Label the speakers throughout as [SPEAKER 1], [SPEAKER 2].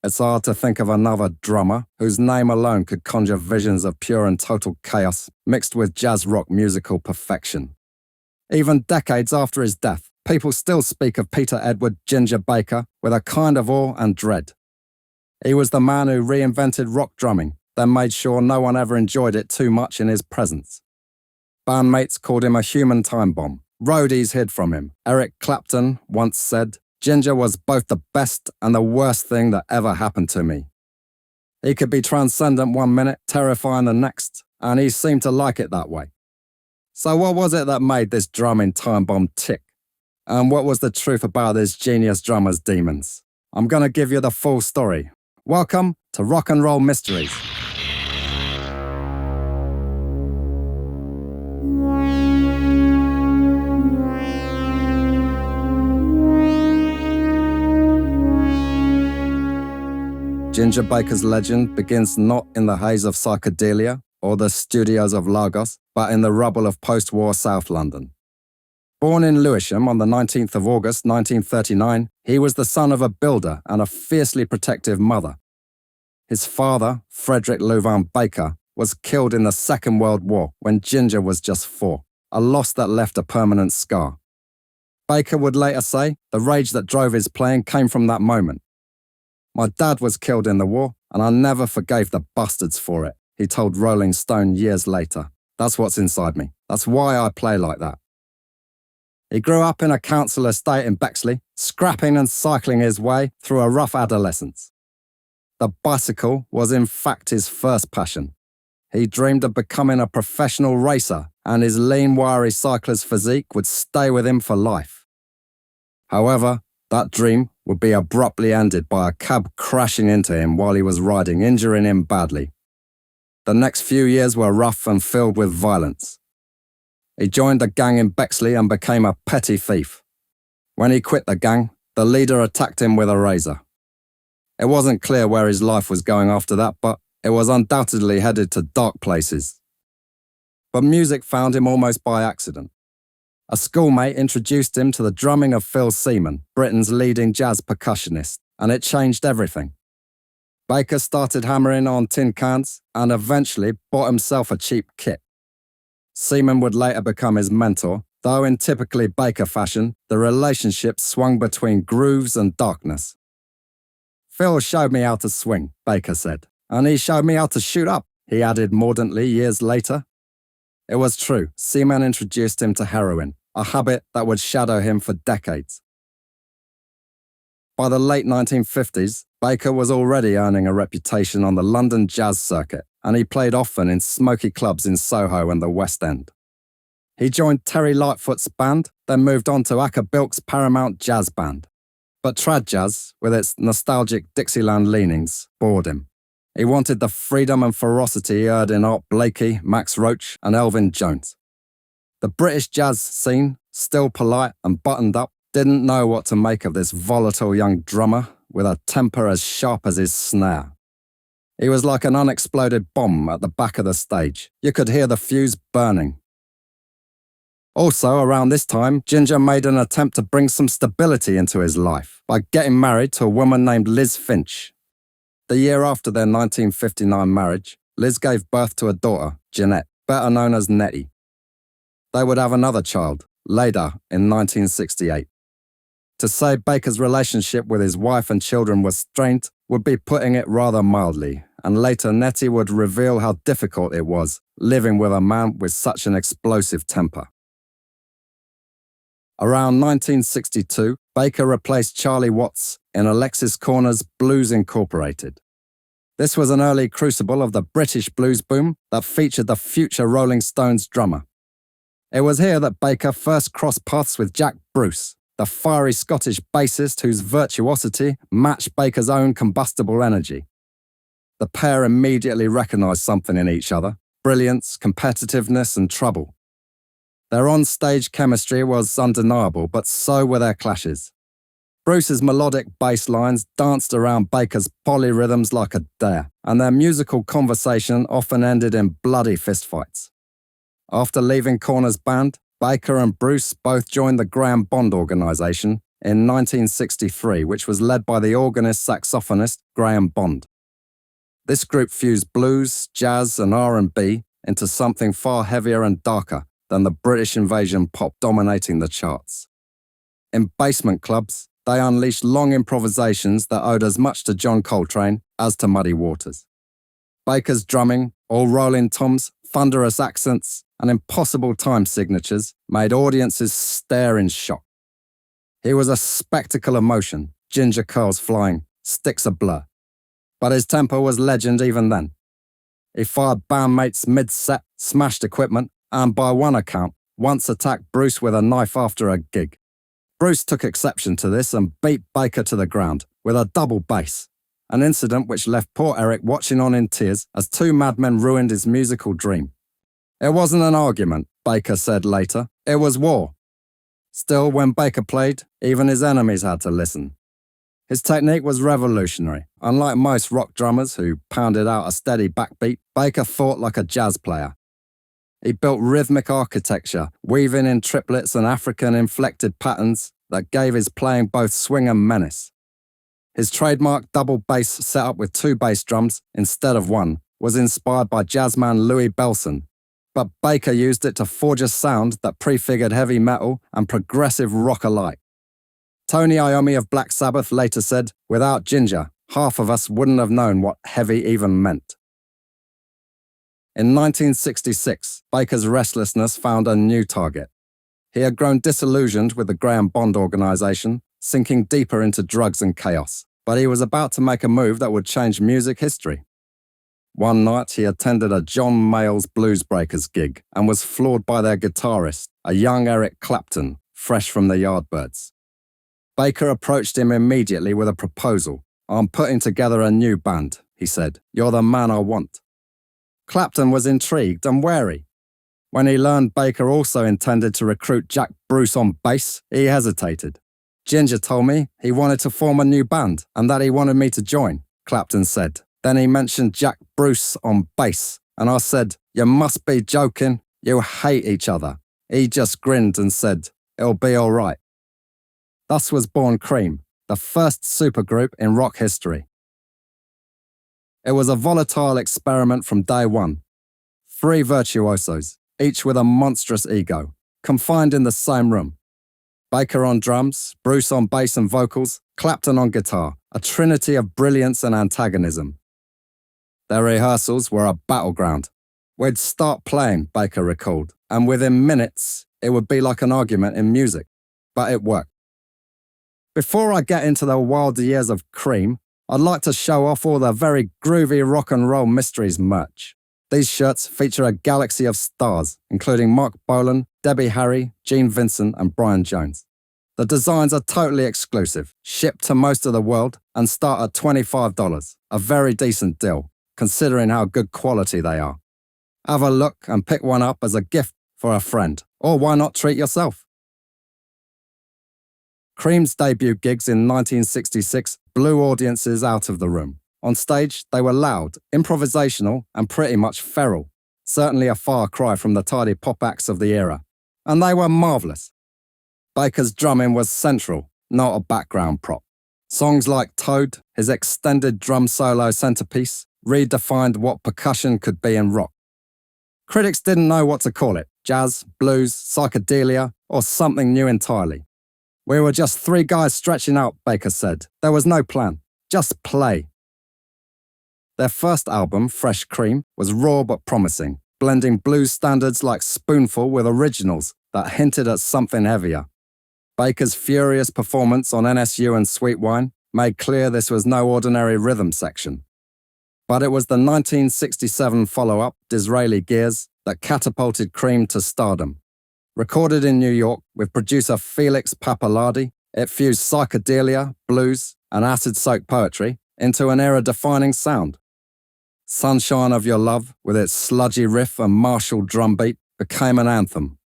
[SPEAKER 1] it's hard to think of another drummer whose name alone could conjure visions of pure and total chaos mixed with jazz rock musical perfection. Even decades after his death, people still speak of Peter Edward Ginger Baker with a kind of awe and dread. He was the man who reinvented rock drumming, then made sure no one ever enjoyed it too much in his presence. Bandmates called him a human time bomb. Roadies hid from him. Eric Clapton once said, "Ginger was both the best and the worst thing that ever happened to me." He could be transcendent one minute, terrifying the next, and he seemed to like it that way. So what was it that made this drumming time bomb tick? And what was the truth about this genius drummer's demons? I'm going to give you the full story. Welcome to Rock and Roll Mysteries. Ginger Baker's legend begins not in the haze of psychedelia or the studios of Lagos, but in the rubble of post-war South London. Born in Lewisham on the 19th of August 1939, he was the son of a builder and a fiercely protective mother. His father, Frederick Louvain Baker, was killed in the Second World War when Ginger was just 4, a loss that left a permanent scar. Baker would later say the rage that drove his playing came from that moment. "My dad was killed in the war, and I never forgave the bastards for it," he told Rolling Stone years later. "That's what's inside me. That's why I play like that." He grew up in a council estate in Bexley, scrapping and cycling his way through a rough adolescence. The bicycle was in fact his first passion. He dreamed of becoming a professional racer, and his lean, wiry cycler's physique would stay with him for life. However, that dream would be abruptly ended by a cab crashing into him while he was riding, injuring him badly. The next few years were rough and filled with violence. He joined a gang in Bexley and became a petty thief. When he quit the gang, the leader attacked him with a razor. It wasn't clear where his life was going after that, but it was undoubtedly headed to dark places. But music found him almost by accident. A schoolmate introduced him to the drumming of Phil Seaman, Britain's leading jazz percussionist, and it changed everything. Baker started hammering on tin cans and eventually bought himself a cheap kit. Seaman would later become his mentor, though in typically Baker fashion, the relationship swung between grooves and darkness. "Phil showed me how to swing," Baker said, "and he showed me how to shoot up," he added mordantly years later. It was true. Seaman introduced him to heroin, a habit that would shadow him for decades. By the late 1950s, Baker was already earning a reputation on the London jazz circuit, and he played often in smoky clubs in Soho and the West End. He joined Terry Lightfoot's band, then moved on to Acker Bilk's Paramount Jazz Band. But trad jazz, with its nostalgic Dixieland leanings, bored him. He wanted the freedom and ferocity he heard in Art Blakey, Max Roach, and Elvin Jones. The British jazz scene, still polite and buttoned up, didn't know what to make of this volatile young drummer with a temper as sharp as his snare. He was like an unexploded bomb at the back of the stage. You could hear the fuse burning. Also, around this time, Ginger made an attempt to bring some stability into his life by getting married to a woman named Liz Finch. The year after their 1959 marriage, Liz gave birth to a daughter, Jeanette, better known as Nettie. They would have another child, later in 1968. To say Baker's relationship with his wife and children was strained would be putting it rather mildly, and later Nettie would reveal how difficult it was living with a man with such an explosive temper. Around 1962, Baker replaced Charlie Watts in Alexis Korner's Blues Incorporated. This was an early crucible of the British blues boom that featured the future Rolling Stones drummer. It was here that Baker first crossed paths with Jack Bruce, the fiery Scottish bassist whose virtuosity matched Baker's own combustible energy. The pair immediately recognised something in each other: brilliance, competitiveness, and trouble. Their on-stage chemistry was undeniable, but so were their clashes. Bruce's melodic bass lines danced around Baker's polyrhythms like a dare, and their musical conversation often ended in bloody fistfights. After leaving Korner's band, Baker and Bruce both joined the Graham Bond organisation, in 1963, which was led by the organist-saxophonist Graham Bond. This group fused blues, jazz, and R&B into something far heavier and darker than the British invasion pop dominating the charts. In basement clubs, they unleashed long improvisations that owed as much to John Coltrane as to Muddy Waters. Baker's drumming, all rolling toms, thunderous accents, and impossible time signatures made audiences stare in shock. He was a spectacle of motion, ginger curls flying, sticks a blur. But his tempo was legend even then. He fired bandmates mid-set, smashed equipment, and by one account, once attacked Bruce with a knife after a gig. Bruce took exception to this and beat Baker to the ground with a double bass, an incident which left poor Eric watching on in tears as two madmen ruined his musical dream. It wasn't an argument, Baker said later. It was war. Still, when Baker played, even his enemies had to listen. His technique was revolutionary. Unlike most rock drummers who pounded out a steady backbeat, Baker thought like a jazz player. He built rhythmic architecture, weaving in triplets and African-inflected patterns that gave his playing both swing and menace. His trademark double bass setup with two bass drums instead of one was inspired by jazzman Louis Bellson, but Baker used it to forge a sound that prefigured heavy metal and progressive rock alike. Tony Iommi of Black Sabbath later said, "Without Ginger, half of us wouldn't have known what heavy even meant." In 1966, Baker's restlessness found a new target. He had grown disillusioned with the Graham Bond organization, sinking deeper into drugs and chaos, but he was about to make a move that would change music history. One night, he attended a John Mayall's Blues Breakers gig and was floored by their guitarist, a young Eric Clapton, fresh from the Yardbirds. Baker approached him immediately with a proposal. "I'm putting together a new band," he said. "You're the man I want." Clapton was intrigued and wary. When he learned Baker also intended to recruit Jack Bruce on bass, he hesitated. "Ginger told me he wanted to form a new band and that he wanted me to join," Clapton said. Then he mentioned Jack Bruce on bass, and I said, "You must be joking. You hate each other." He just grinned and said, "It'll be all right." Thus was born Cream, the first supergroup in rock history. It was a volatile experiment from day one. Three virtuosos, each with a monstrous ego, confined in the same room. Baker on drums, Bruce on bass and vocals, Clapton on guitar, a trinity of brilliance and antagonism. Their rehearsals were a battleground. We'd start playing, Baker recalled, and within minutes, it would be like an argument in music. But it worked. Before I get into the wilder years of Cream, I'd like to show off all the very groovy rock and roll mysteries merch. These shirts feature a galaxy of stars, including Mark Bolan, Debbie Harry, Gene Vincent, and Brian Jones. The designs are totally exclusive, shipped to most of the world, and start at $25, a very decent deal, considering how good quality they are. Have a look and pick one up as a gift for a friend, or why not treat yourself? Cream's debut gigs in 1966 blew audiences out of the room. On stage, they were loud, improvisational, and pretty much feral, certainly a far cry from the tidy pop acts of the era. And they were marvellous. Baker's drumming was central, not a background prop. Songs like Toad, his extended drum solo centerpiece, redefined what percussion could be in rock. Critics didn't know what to call it, jazz, blues, psychedelia, or something new entirely. "We were just three guys stretching out," Baker said. "There was no plan. Just play." Their first album, Fresh Cream, was raw but promising, blending blues standards like Spoonful with originals that hinted at something heavier. Baker's furious performance on NSU and Sweet Wine made clear this was no ordinary rhythm section. But it was the 1967 follow-up, Disraeli Gears, that catapulted Cream to stardom. Recorded in New York with producer Felix Pappalardi, it fused psychedelia, blues, and acid-soaked poetry into an era-defining sound. Sunshine of Your Love, with its sludgy riff and martial drum beat, became an anthem.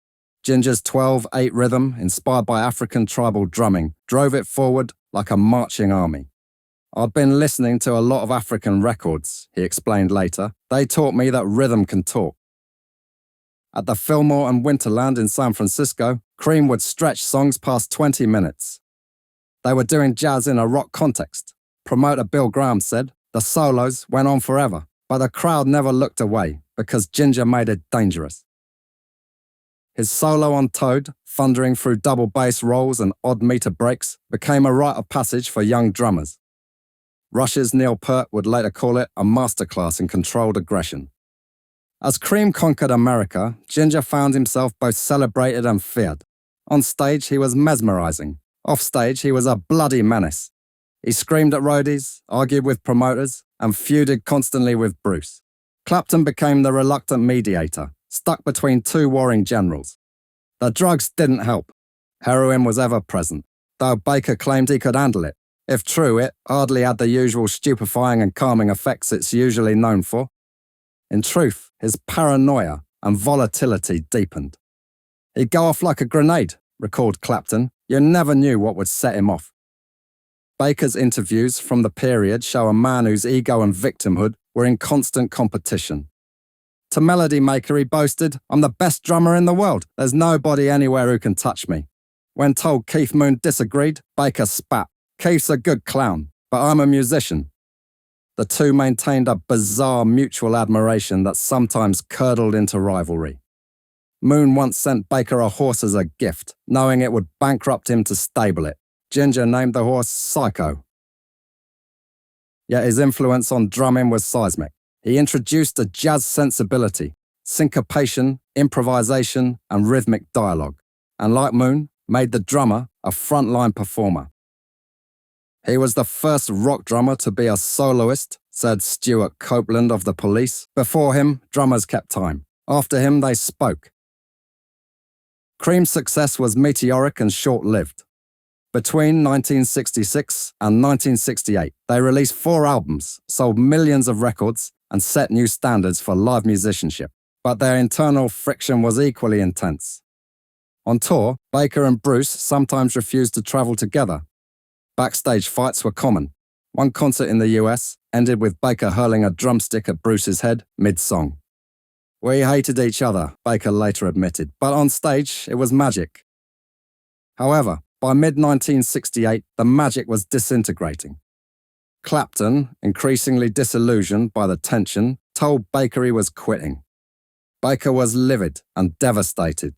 [SPEAKER 1] Ginger's 12/8 rhythm, inspired by African tribal drumming, drove it forward like a marching army. "I'd been listening to a lot of African records," he explained later. "They taught me that rhythm can talk." At the Fillmore and Winterland in San Francisco, Cream would stretch songs past 20 minutes. They were doing jazz in a rock context. Promoter Bill Graham said the solos went on forever, but the crowd never looked away because Ginger made it dangerous. His solo on Toad, thundering through double bass rolls and odd meter breaks, became a rite of passage for young drummers. Rush's Neil Peart would later call it a masterclass in controlled aggression. As Cream conquered America, Ginger found himself both celebrated and feared. On stage, he was mesmerizing. Off stage, he was a bloody menace. He screamed at roadies, argued with promoters, and feuded constantly with Bruce. Clapton became the reluctant mediator, stuck between two warring generals. The drugs didn't help. Heroin was ever present, though Baker claimed he could handle it. If true, it hardly had the usual stupefying and calming effects it's usually known for. In truth, his paranoia and volatility deepened. He'd go off like a grenade, recalled Clapton. You never knew what would set him off. Baker's interviews from the period show a man whose ego and victimhood were in constant competition. To Melody Maker, he boasted, "I'm the best drummer in the world. There's nobody anywhere who can touch me." When told Keith Moon disagreed, Baker spat. "Keith's a good clown, but I'm a musician." The two maintained a bizarre mutual admiration that sometimes curdled into rivalry. Moon once sent Baker a horse as a gift, knowing it would bankrupt him to stable it. Ginger named the horse Psycho. Yet his influence on drumming was seismic. He introduced a jazz sensibility, syncopation, improvisation, and rhythmic dialogue, and like Moon, made the drummer a frontline performer. He was the first rock drummer to be a soloist, said Stuart Copeland of The Police. Before him, drummers kept time. After him, they spoke. Cream's success was meteoric and short-lived. Between 1966 and 1968, they released 4 albums, sold millions of records, and set new standards for live musicianship. But their internal friction was equally intense. On tour, Baker and Bruce sometimes refused to travel together. Backstage fights were common. One concert in the US ended with Baker hurling a drumstick at Bruce's head mid-song. "We hated each other," Baker later admitted, but on stage, it was magic. However, by mid-1968, the magic was disintegrating. Clapton, increasingly disillusioned by the tension, told Baker he was quitting. Baker was livid and devastated.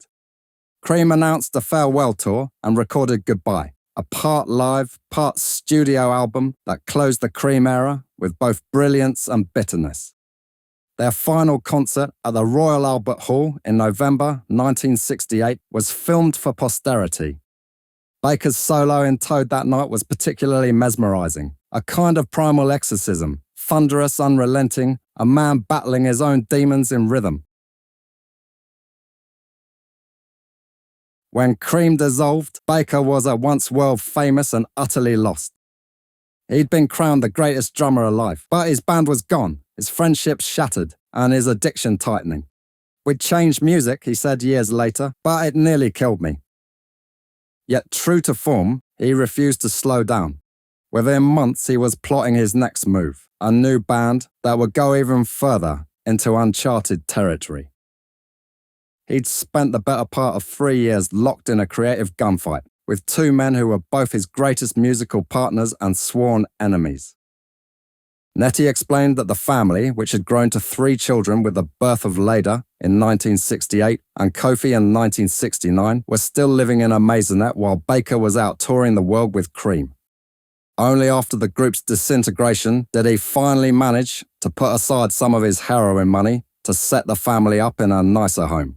[SPEAKER 1] Cream announced a farewell tour and recorded Goodbye, a part live, part studio album that closed the Cream era with both brilliance and bitterness. Their final concert at the Royal Albert Hall in November 1968 was filmed for posterity. Baker's solo in Toad that night was particularly mesmerizing, a kind of primal exorcism, thunderous, unrelenting, a man battling his own demons in rhythm. When Cream dissolved, Baker was at once world-famous and utterly lost. He'd been crowned the greatest drummer alive, but his band was gone, his friendships shattered, and his addiction tightening. "We'd changed music," he said years later, "but it nearly killed me." Yet true to form, he refused to slow down. Within months, he was plotting his next move, a new band that would go even further into uncharted territory. He'd spent the better part of 3 years locked in a creative gunfight with 2 men who were both his greatest musical partners and sworn enemies. Nettie explained that the family, which had grown to 3 children with the birth of Leda in 1968 and Kofi in 1969, was still living in a maisonette while Baker was out touring the world with Cream. Only after the group's disintegration did he finally manage to put aside some of his heroin money to set the family up in a nicer home.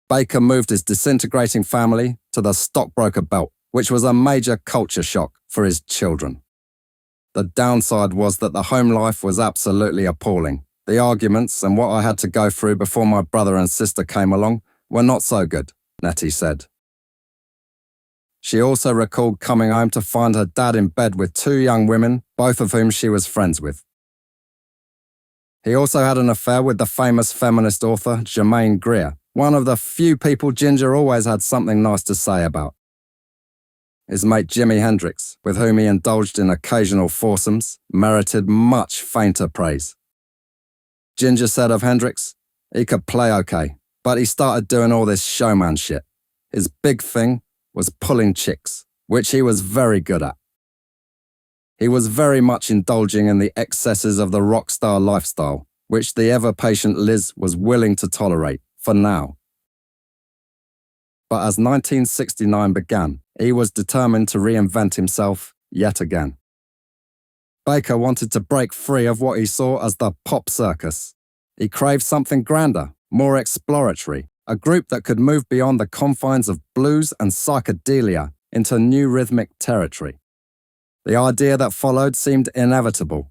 [SPEAKER 1] Baker moved his disintegrating family to the stockbroker belt, which was a major culture shock for his children. The downside was that the home life was absolutely appalling. The arguments and what I had to go through before my brother and sister came along were not so good, Nettie said. She also recalled coming home to find her dad in bed with 2 young women, both of whom she was friends with. He also had an affair with the famous feminist author Germaine Greer, one of the few people Ginger always had something nice to say about. His mate Jimi Hendrix, with whom he indulged in occasional foursomes, merited much fainter praise. Ginger said of Hendrix, he could play okay, but he started doing all this showman shit. His big thing was pulling chicks, which he was very good at. He was very much indulging in the excesses of the rock star lifestyle, which the ever-patient Liz was willing to tolerate, for now. But as 1969 began, he was determined to reinvent himself yet again. Baker wanted to break free of what he saw as the pop circus. He craved something grander, more exploratory, a group that could move beyond the confines of blues and psychedelia into new rhythmic territory. The idea that followed seemed inevitable.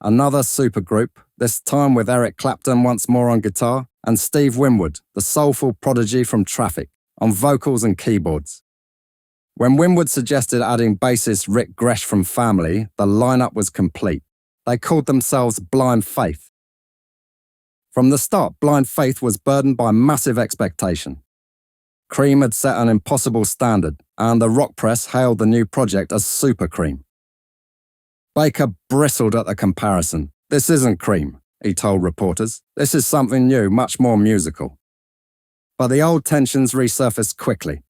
[SPEAKER 1] Another supergroup, this time with Eric Clapton once more on guitar, and Steve WInwood, the soulful prodigy from Traffic, on vocals and keyboards. When WInwood suggested adding bassist Rick Gresh from Family, the lineup was complete. They called themselves Blind Faith. From the start, Blind Faith was burdened by massive expectation. Cream had set an impossible standard, and the rock press hailed the new project as Super Cream. Baker bristled at the comparison. "This isn't Cream," he told reporters. "This is something new, much more musical." But the old tensions resurfaced quickly.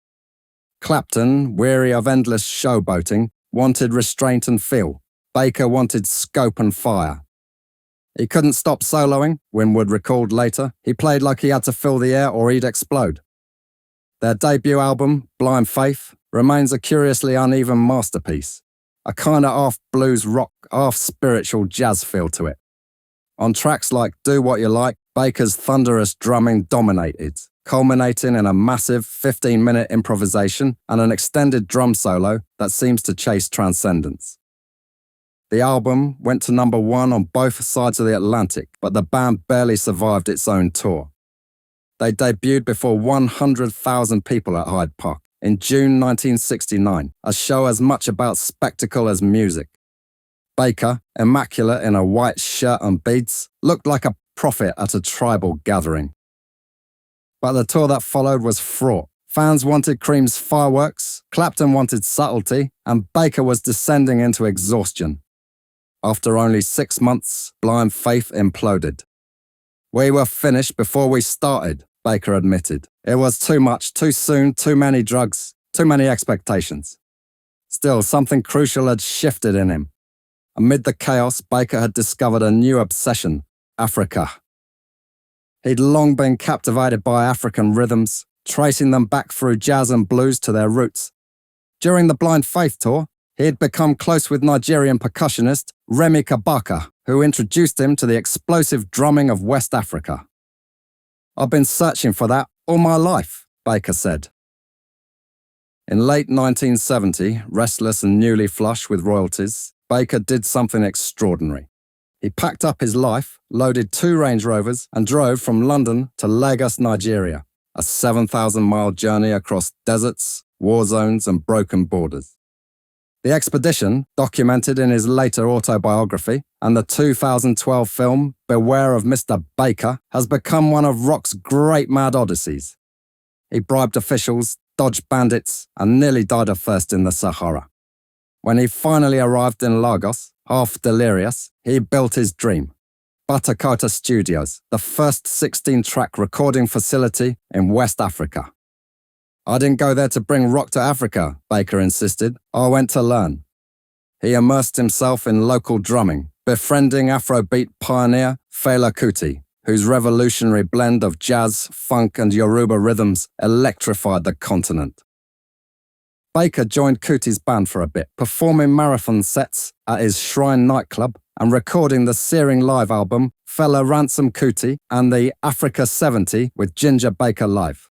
[SPEAKER 1] Clapton, weary of endless showboating, wanted restraint and feel. Baker wanted scope and fire. He couldn't stop soloing, WInwood recalled later. He played like he had to fill the air or he'd explode. Their debut album, Blind Faith, remains a curiously uneven masterpiece. A kind of half-blues rock, half-spiritual jazz feel to it. On tracks like Do What You Like, Baker's thunderous drumming dominated, culminating in a massive 15-minute improvisation and an extended drum solo that seems to chase transcendence. The album went to #1 on both sides of the Atlantic, but the band barely survived its own tour. They debuted before 100,000 people at Hyde Park in June 1969, a show as much about spectacle as music. Baker, immaculate in a white shirt and beads, looked like a prophet at a tribal gathering. But the tour that followed was fraught. Fans wanted Cream's fireworks, Clapton wanted subtlety, and Baker was descending into exhaustion. After only 6 months, Blind Faith imploded. "We were finished before we started," Baker admitted. "It was too much, too soon, too many drugs, too many expectations." Still, something crucial had shifted in him. Amid the chaos, Baker had discovered a new obsession: Africa. He'd long been captivated by African rhythms, tracing them back through jazz and blues to their roots. During the Blind Faith tour, he had become close with Nigerian percussionist Remi Kabaka, who introduced him to the explosive drumming of West Africa. "I've been searching for that all my life," Baker said. In late 1970, restless and newly flush with royalties, Baker did something extraordinary. He packed up his life, loaded 2 Range Rovers, and drove from London to Lagos, Nigeria, a 7,000-mile journey across deserts, war zones, and broken borders. The expedition, documented in his later autobiography, and the 2012 film Beware of Mr. Baker, has become one of rock's great mad odysseys. He bribed officials, dodged bandits, and nearly died of thirst in the Sahara. When he finally arrived in Lagos, half delirious, he built his dream. Batakota Studios, the first 16-track recording facility in West Africa. "I didn't go there to bring rock to Africa," Baker insisted. "I went to learn." He immersed himself in local drumming, befriending Afrobeat pioneer Fela Kuti, whose revolutionary blend of jazz, funk, and Yoruba rhythms electrified the continent. Baker joined Kuti's band for a bit, performing marathon sets at his Shrine nightclub and recording the searing live album Fela Ransom Kuti and the Africa 70 with Ginger Baker Live.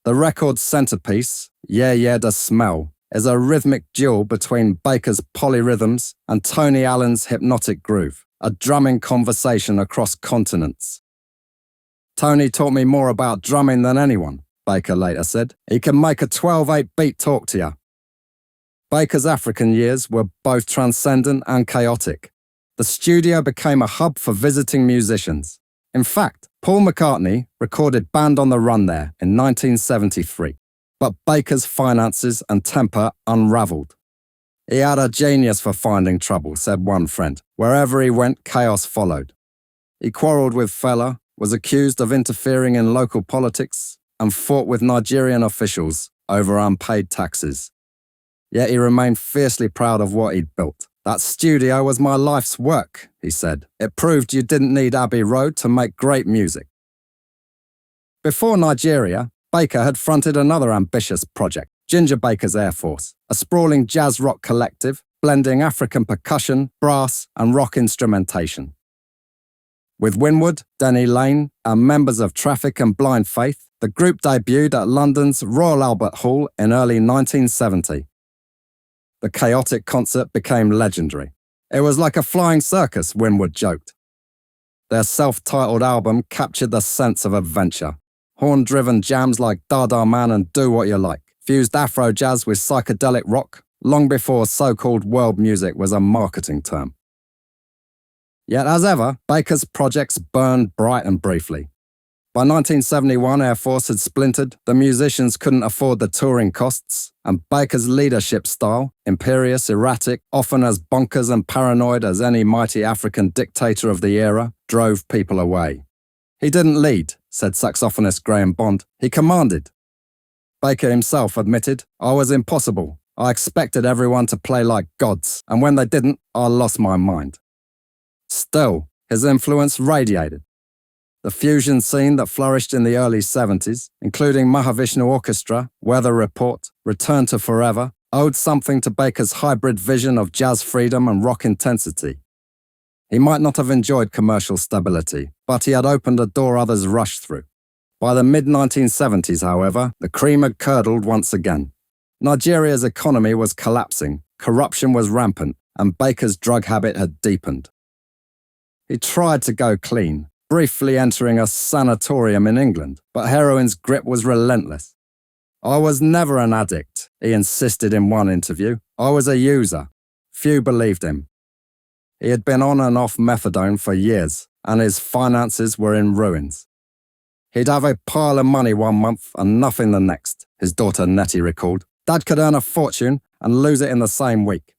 [SPEAKER 1] The record's centerpiece, Yeah Yeah Da Smell, is a rhythmic duel between Baker's polyrhythms and Tony Allen's hypnotic groove, a drumming conversation across continents. "Tony taught me more about drumming than anyone," Baker later said. "He can make a 12/8 beat talk to you." Baker's African years were both transcendent and chaotic. The studio became a hub for visiting musicians. In fact, Paul McCartney recorded Band on the Run there in 1973, but Baker's finances and temper unraveled. "He had a genius for finding trouble," said one friend. "Wherever he went, chaos followed." He quarrelled with Fela, was accused of interfering in local politics, and fought with Nigerian officials over unpaid taxes. Yet he remained fiercely proud of what he'd built. "That studio was my life's work," he said. "It proved you didn't need Abbey Road to make great music." Before Nigeria, Baker had fronted another ambitious project, Ginger Baker's Air Force, a sprawling jazz rock collective blending African percussion, brass, and rock instrumentation. With Winwood, Denny Lane, and members of Traffic and Blind Faith, the group debuted at London's Royal Albert Hall in early 1970. The chaotic concert became legendary. "It was like a flying circus," Winwood joked. Their self-titled album captured the sense of adventure. Horn-driven jams like Dada Man and Do What You Like fused Afro jazz with psychedelic rock long before so-called world music was a marketing term. Yet as ever, Baker's projects burned bright and briefly. By 1971, Air Force had splintered, the musicians couldn't afford the touring costs, and Baker's leadership style, imperious, erratic, often as bonkers and paranoid as any mighty African dictator of the era, drove people away. "He didn't lead," said saxophonist Graham Bond. "He commanded." Baker himself admitted, "I was impossible. I expected everyone to play like gods, and when they didn't, I lost my mind." Still, his influence radiated. The fusion scene that flourished in the early 70s, including Mahavishnu Orchestra, Weather Report, Return to Forever, owed something to Baker's hybrid vision of jazz freedom and rock intensity. He might not have enjoyed commercial stability, but he had opened a door others rushed through. By the mid-1970s, however, the cream had curdled once again. Nigeria's economy was collapsing, corruption was rampant, and Baker's drug habit had deepened. He tried to go clean, briefly entering a sanatorium in England, but heroin's grip was relentless. "I was never an addict," he insisted in one interview. "I was a user." Few believed him. He had been on and off methadone for years, and his finances were in ruins. "He'd have a pile of money one month and nothing the next," his daughter Nettie recalled. "Dad could earn a fortune and lose it in the same week."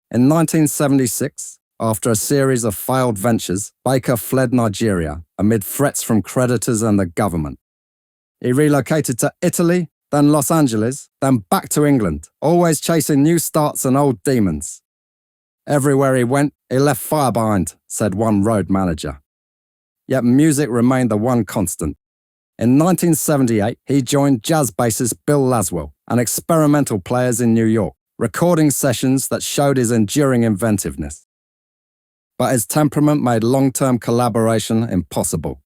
[SPEAKER 1] In 1976, after a series of failed ventures, Baker fled Nigeria amid threats from creditors and the government. He relocated to Italy, then Los Angeles, then back to England, always chasing new starts and old demons. "Everywhere he went, he left fire behind," said one road manager. Yet music remained the one constant. In 1978, he joined jazz bassist Bill Laswell and experimental players in New York, recording sessions that showed his enduring inventiveness. But his temperament made long-term collaboration impossible.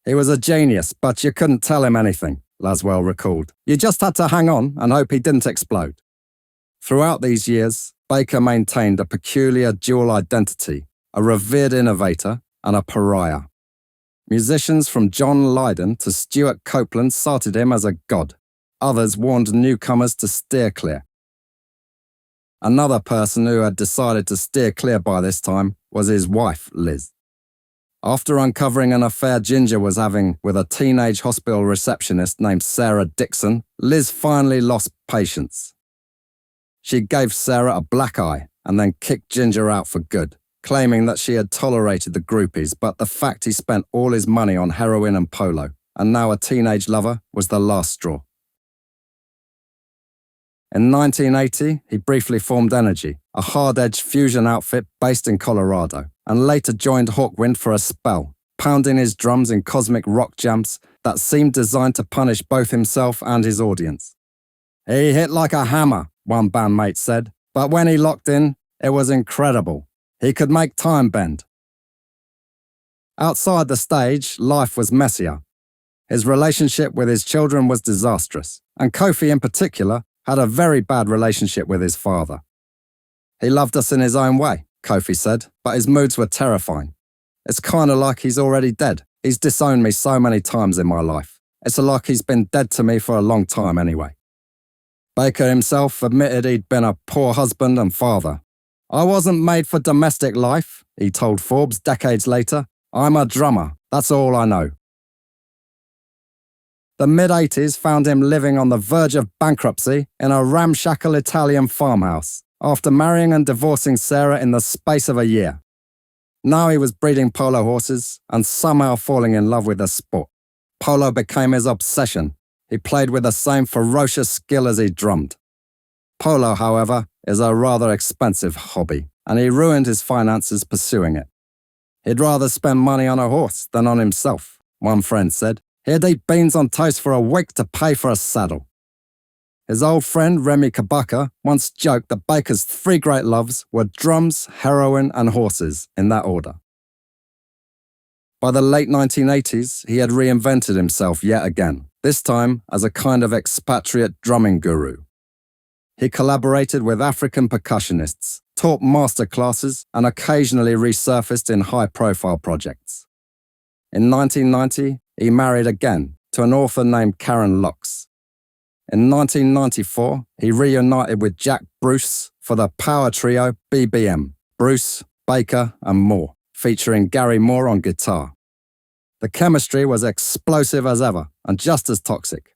[SPEAKER 1] "He was a genius, but you couldn't tell him anything," Laswell recalled. "You just had to hang on and hope he didn't explode." Throughout these years, Baker maintained a peculiar dual identity, a revered innovator and a pariah. Musicians from John Lydon to Stuart Copeland cited him as a god. Others warned newcomers to steer clear. Another person who had decided to steer clear by this time was his wife, Liz. After uncovering an affair Ginger was having with a teenage hospital receptionist named Sarah Dixon, Liz finally lost patience. She gave Sarah a black eye and then kicked Ginger out for good, claiming that she had tolerated the groupies, but the fact he spent all his money on heroin and polo, and now a teenage lover, was the last straw. In 1980, he briefly formed Energy, a hard-edged fusion outfit based in Colorado, and later joined Hawkwind for a spell, pounding his drums in cosmic rock jams that seemed designed to punish both himself and his audience. "He hit like a hammer," one bandmate said, "but when he locked in, it was incredible. He could make time bend." Outside the stage, life was messier. His relationship with his children was disastrous, and Kofi in particular had a very bad relationship with his father. "He loved us in his own way," Kofi said, "but his moods were terrifying. It's kind of like he's already dead. He's disowned me so many times in my life. It's like he's been dead to me for a long time anyway." Baker himself admitted he'd been a poor husband and father. "I wasn't made for domestic life," he told Forbes decades later. "I'm a drummer, that's all I know." The mid-80s found him living on the verge of bankruptcy in a ramshackle Italian farmhouse, after marrying and divorcing Sarah in the space of a year. Now he was breeding polo horses and somehow falling in love with the sport. Polo became his obsession. He played with the same ferocious skill as he drummed. Polo, however, is a rather expensive hobby, and he ruined his finances pursuing it. He'd rather spend money on a horse than on himself, one friend said. He'd eat beans on toast for a week to pay for a saddle. His old friend Remy Kabaka once joked that Baker's three great loves were drums, heroin, and horses, in that order. By the late 1980s, he had reinvented himself yet again, this time as a kind of expatriate drumming guru. He collaborated with African percussionists, taught masterclasses, and occasionally resurfaced in high-profile projects. In 1990, he married again to an author named Karen Locks. In 1994, he reunited with Jack Bruce for the power trio BBM, Bruce, Baker, and Moore, featuring Gary Moore on guitar. The chemistry was explosive as ever and just as toxic.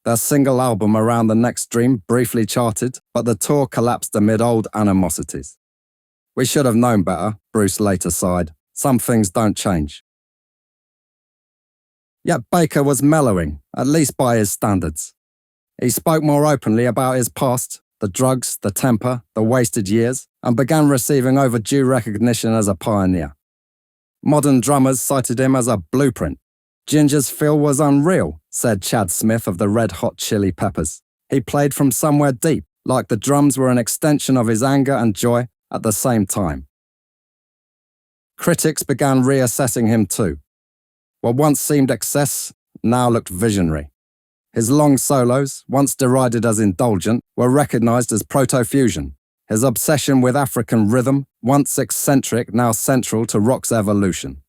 [SPEAKER 1] Their single album Around the Next Dream briefly charted, but the tour collapsed amid old animosities. We should have known better, Bruce later sighed. Some things don't change. Yet Baker was mellowing, at least by his standards. He spoke more openly about his past, the drugs, the temper, the wasted years, and began receiving overdue recognition as a pioneer. Modern drummers cited him as a blueprint. Ginger's feel was unreal, said Chad Smith of the Red Hot Chili Peppers. He played from somewhere deep, like the drums were an extension of his anger and joy at the same time. Critics began reassessing him too. What once seemed excess now looked visionary. His long solos, once derided as indulgent, were recognized as proto-fusion. His obsession with African rhythm, once eccentric, now central to rock's evolution.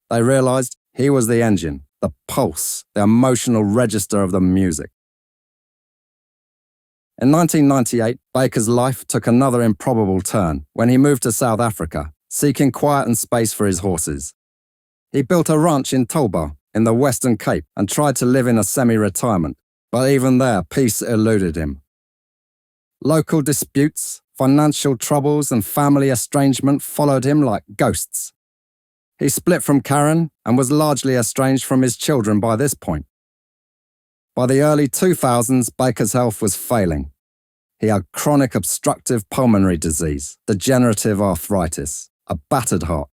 [SPEAKER 1] They realized he was the engine, the pulse, the emotional register of the music. In 1998, Baker's life took another improbable turn when he moved to South Africa, seeking quiet and space for his horses. He built a ranch in Tulbagh, in the Western Cape, and tried to live in a semi-retirement, but even there, peace eluded him. Local disputes, financial troubles, and family estrangement followed him like ghosts. He split from Karen and was largely estranged from his children by this point. By the early 2000s, Baker's health was failing. He had chronic obstructive pulmonary disease, degenerative arthritis, a battered heart.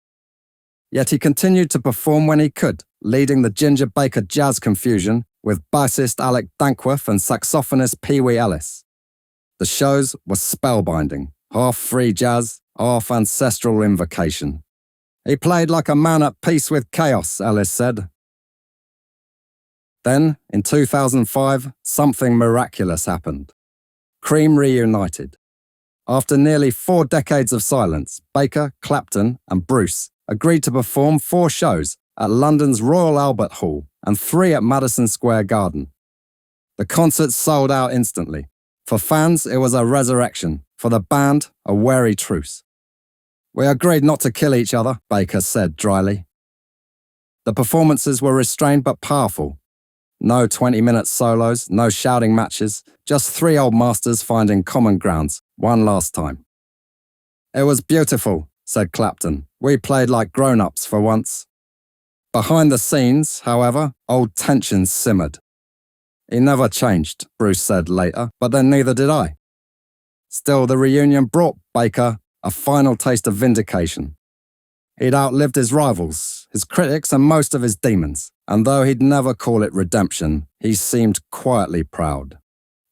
[SPEAKER 1] Yet he continued to perform when he could, leading the Ginger Baker Jazz Confusion with bassist Alec Dankworth and saxophonist Pee Wee Ellis. The shows were spellbinding, half free jazz, half ancestral invocation. He played like a man at peace with chaos, Ellis said. Then, in 2005, something miraculous happened. Cream reunited. After nearly 4 decades of silence, Baker, Clapton, and Bruce agreed to perform 4 shows at London's Royal Albert Hall and 3 at Madison Square Garden. The concerts sold out instantly. For fans, it was a resurrection. For the band, a wary truce. We agreed not to kill each other, Baker said dryly. The performances were restrained but powerful. No 20-minute solos, no shouting matches, just 3 old masters finding common grounds, one last time. It was beautiful, said Clapton. We played like grown-ups for once. Behind the scenes, however, old tensions simmered. He never changed, Bruce said later, but then neither did I. Still, the reunion brought Baker a final taste of vindication. He'd outlived his rivals, his critics, and most of his demons, and though he'd never call it redemption, he seemed quietly proud.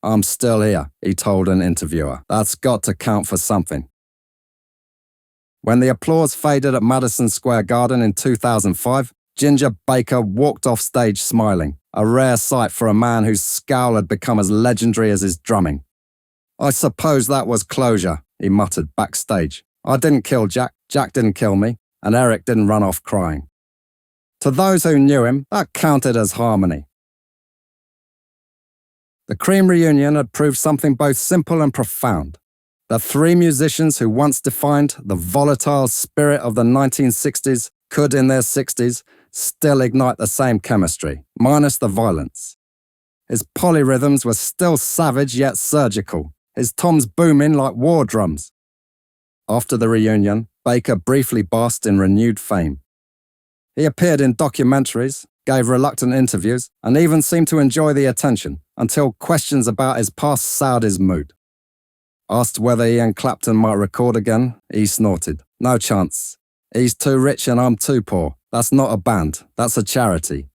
[SPEAKER 1] I'm still here, he told an interviewer. That's got to count for something. When the applause faded at Madison Square Garden in 2005, Ginger Baker walked off stage smiling, a rare sight for a man whose scowl had become as legendary as his drumming. I suppose that was closure, he muttered backstage. I didn't kill Jack, Jack didn't kill me, and Eric didn't run off crying. To those who knew him, that counted as harmony. The Cream reunion had proved something both simple and profound. The 3 musicians who once defined the volatile spirit of the 1960s could, in their 60s, still ignite the same chemistry, minus the violence. His polyrhythms were still savage yet surgical, his toms booming like war drums. After the reunion, Baker briefly basked in renewed fame. He appeared in documentaries, gave reluctant interviews, and even seemed to enjoy the attention, until questions about his past soured his mood. Asked whether he and Clapton might record again, he snorted. No chance. He's too rich and I'm too poor. That's not a band, that's a charity.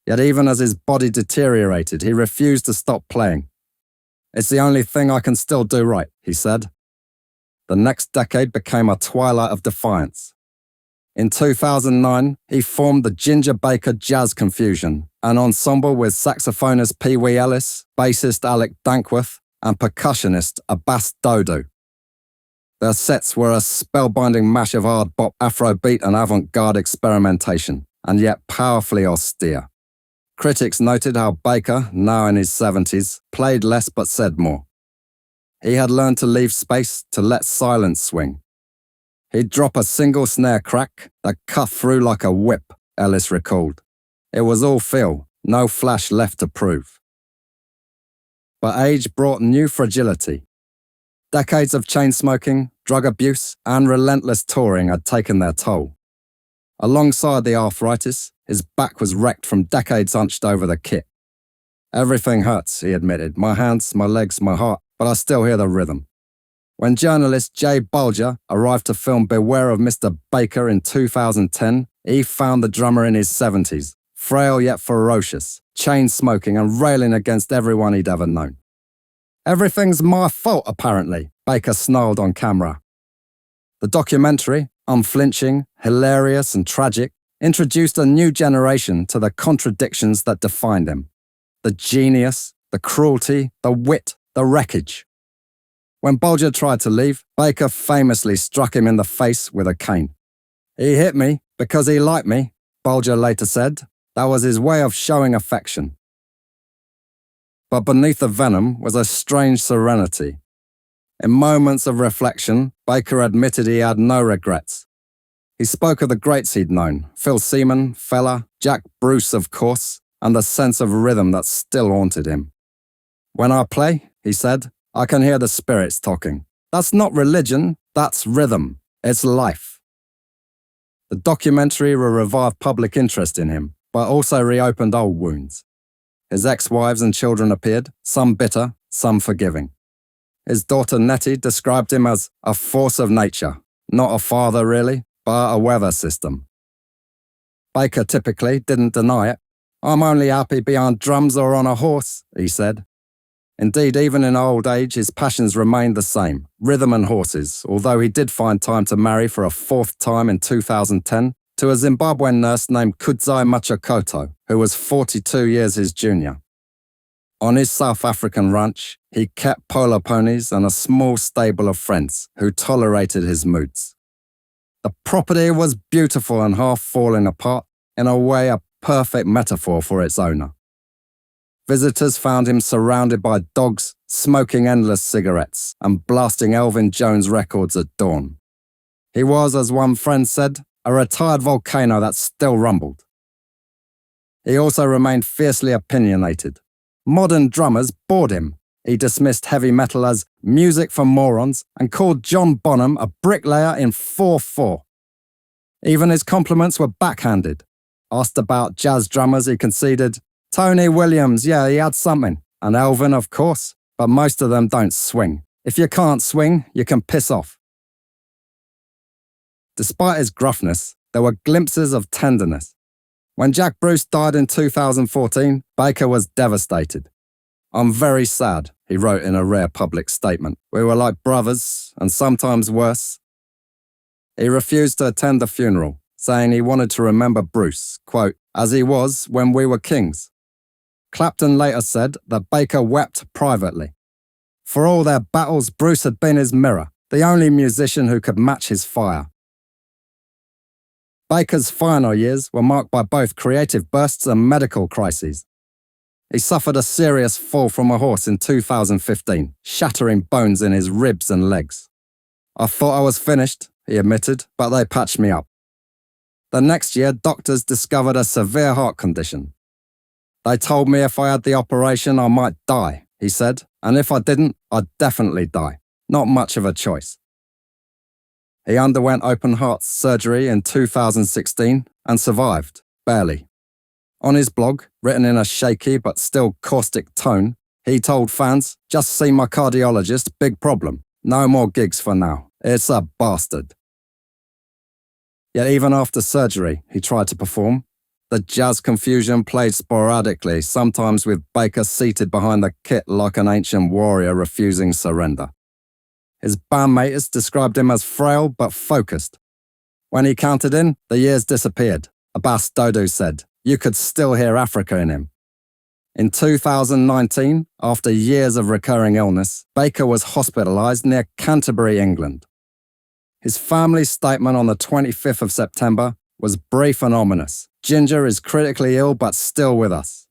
[SPEAKER 1] Yet even as his body deteriorated, he refused to stop playing. It's the only thing I can still do right, he said. The next decade became a twilight of defiance. In 2009, he formed the Ginger Baker Jazz Confusion, an ensemble with saxophonist Pee Wee Ellis, bassist Alec Dankworth, and percussionist Abbas Dodo. Their sets were a spellbinding mash of hard bop, Afrobeat and avant-garde experimentation, and yet powerfully austere. Critics noted how Baker, now in his 70s, played less but said more. He had learned to leave space, to let silence swing. He'd drop a single snare crack that cut through like a whip, Ellis recalled. It was all feel, no flash left to prove. But age brought new fragility. Decades of chain smoking, drug abuse, and relentless touring had taken their toll. Alongside the arthritis, his back was wrecked from decades hunched over the kit. Everything hurts, he admitted, my hands, my legs, my heart, but I still hear the rhythm. When journalist Jay Bulger arrived to film Beware of Mr. Baker in 2010, he found the drummer in his 70s, frail yet ferocious, chain-smoking and railing against everyone he'd ever known. Everything's my fault, apparently, Baker snarled on camera. The documentary, unflinching, hilarious and tragic, introduced a new generation to the contradictions that defined him. The genius, the cruelty, the wit, the wreckage. When Bulger tried to leave, Baker famously struck him in the face with a cane. He hit me because he liked me, Bulger later said. That was his way of showing affection. But beneath the venom was a strange serenity. In moments of reflection, Baker admitted he had no regrets. He spoke of the greats he'd known, Phil Seaman, Fela, Jack Bruce of course, and the sense of rhythm that still haunted him. When I play, he said, I can hear the spirits talking. That's not religion, that's rhythm. It's life. The documentary will revive public interest in him, but also reopened old wounds. His ex-wives and children appeared, some bitter, some forgiving. His daughter Nettie described him as a force of nature, not a father really, but a weather system. Baker typically didn't deny it. I'm only happy behind drums or on a horse, he said. Indeed, even in old age, his passions remained the same, rhythm and horses, although he did find time to marry for a fourth time in 2010 to a Zimbabwean nurse named Kudzai Machakoto, who was 42 years his junior. On his South African ranch, he kept polo ponies and a small stable of friends who tolerated his moods. The property was beautiful and half falling apart, in a way a perfect metaphor for its owner. Visitors found him surrounded by dogs, smoking endless cigarettes, and blasting Elvin Jones records at dawn. He was, as one friend said, a retired volcano that still rumbled. He also remained fiercely opinionated. Modern drummers bored him. He dismissed heavy metal as music for morons and called John Bonham a bricklayer in 4/4. Even his compliments were backhanded. Asked about jazz drummers, he conceded, Tony Williams, yeah, he had something. And Elvin, of course, but most of them don't swing. If you can't swing, you can piss off. Despite his gruffness, there were glimpses of tenderness. When Jack Bruce died in 2014, Baker was devastated. I'm very sad, he wrote in a rare public statement. We were like brothers, and sometimes worse. He refused to attend the funeral, saying he wanted to remember Bruce, quote, as he was when we were kings. Clapton later said that Baker wept privately. For all their battles, Bruce had been his mirror, the only musician who could match his fire. Baker's final years were marked by both creative bursts and medical crises. He suffered a serious fall from a horse in 2015, shattering bones in his ribs and legs. I thought I was finished, he admitted, but they patched me up. The next year, doctors discovered a severe heart condition. They told me if I had the operation, I might die, he said, and if I didn't, I'd definitely die. Not much of a choice. He underwent open heart surgery in 2016 and survived, barely. On his blog, written in a shaky but still caustic tone, he told fans, "Just see my cardiologist, big problem. No more gigs for now. It's a bastard." Yet even after surgery, he tried to perform. The Jazz Confusion played sporadically, sometimes with Baker seated behind the kit like an ancient warrior refusing surrender. His bandmates described him as frail but focused. When he counted in, the years disappeared. Abbas Dodo said, "You could still hear Africa in him." In 2019, after years of recurring illness, Baker was hospitalised near Canterbury, England. His family's statement on the 25th of September was brief and ominous. "Ginger is critically ill but still with us."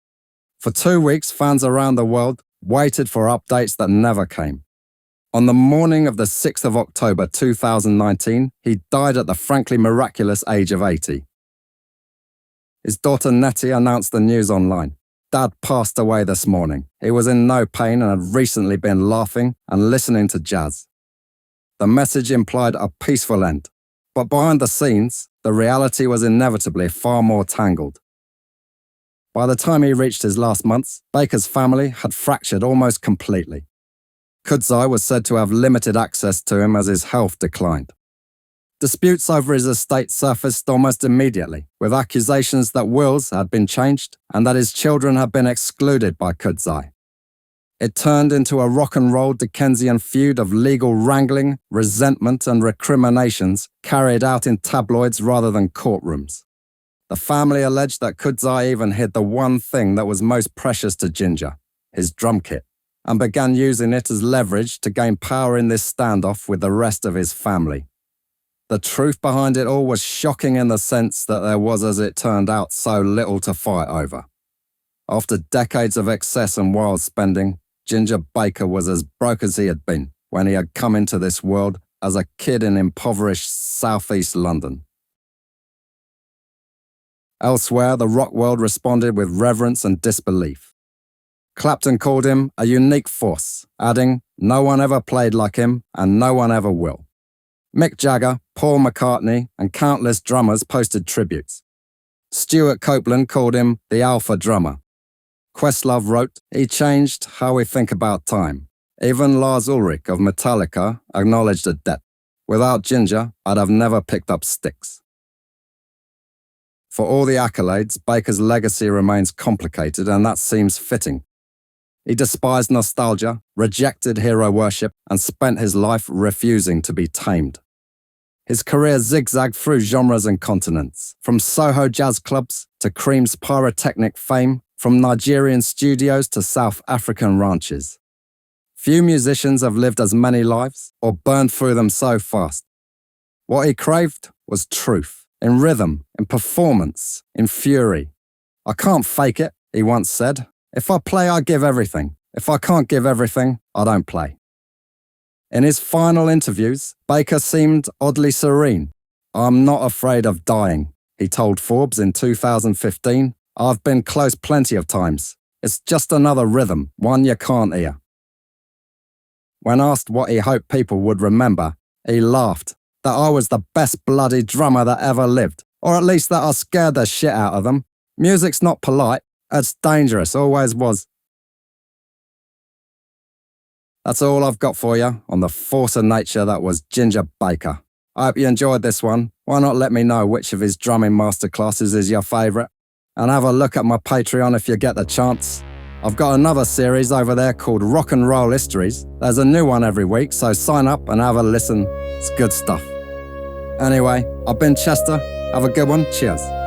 [SPEAKER 1] For 2 weeks, fans around the world waited for updates that never came. On the morning of the 6th of October 2019, he died at the frankly miraculous age of 80. His daughter Nettie announced the news online. "Dad passed away this morning. He was in no pain and had recently been laughing and listening to jazz." The message implied a peaceful end, but behind the scenes, the reality was inevitably far more tangled. By the time he reached his last months, Baker's family had fractured almost completely. Kudzai was said to have limited access to him as his health declined. Disputes over his estate surfaced almost immediately, with accusations that wills had been changed and that his children had been excluded by Kudzai. It turned into a rock and roll Dickensian feud of legal wrangling, resentment and recriminations carried out in tabloids rather than courtrooms. The family alleged that Kudzai even hid the one thing that was most precious to Ginger, his drum kit, and began using it as leverage to gain power in this standoff with the rest of his family. The truth behind it all was shocking in the sense that there was, as it turned out, so little to fight over. After decades of excess and wild spending, Ginger Baker was as broke as he had been when he had come into this world as a kid in impoverished southeast London. Elsewhere, the rock world responded with reverence and disbelief. Clapton called him a unique force, adding, "No one ever played like him, and no one ever will." Mick Jagger, Paul McCartney, and countless drummers posted tributes. Stuart Copeland called him the Alpha drummer. Questlove wrote, "He changed how we think about time." Even Lars Ulrich of Metallica acknowledged a debt. "Without Ginger, I'd have never picked up sticks." For all the accolades, Baker's legacy remains complicated, and that seems fitting. He despised nostalgia, rejected hero worship, and spent his life refusing to be tamed. His career zigzagged through genres and continents, from Soho jazz clubs to Cream's pyrotechnic fame, from Nigerian studios to South African ranches. Few musicians have lived as many lives or burned through them so fast. What he craved was truth, in rhythm, in performance, in fury. "I can't fake it," he once said. "If I play, I give everything. If I can't give everything, I don't play." In his final interviews, Baker seemed oddly serene. "I'm not afraid of dying," he told Forbes in 2015. "I've been close plenty of times. It's just another rhythm, one you can't hear." When asked what he hoped people would remember, he laughed, that I was the best bloody drummer that ever lived, or at least that I scared the shit out of them. Music's not polite, it's dangerous, always was. That's all I've got for you on the force of nature that was Ginger Baker. I hope you enjoyed this one. Why not let me know which of his drumming masterclasses is your favourite? And have a look at my Patreon if you get the chance. I've got another series over there called Rock and Roll Histories. There's a new one every week, so sign up and have a listen. It's good stuff. Anyway, I've been Chester. Have a good one. Cheers.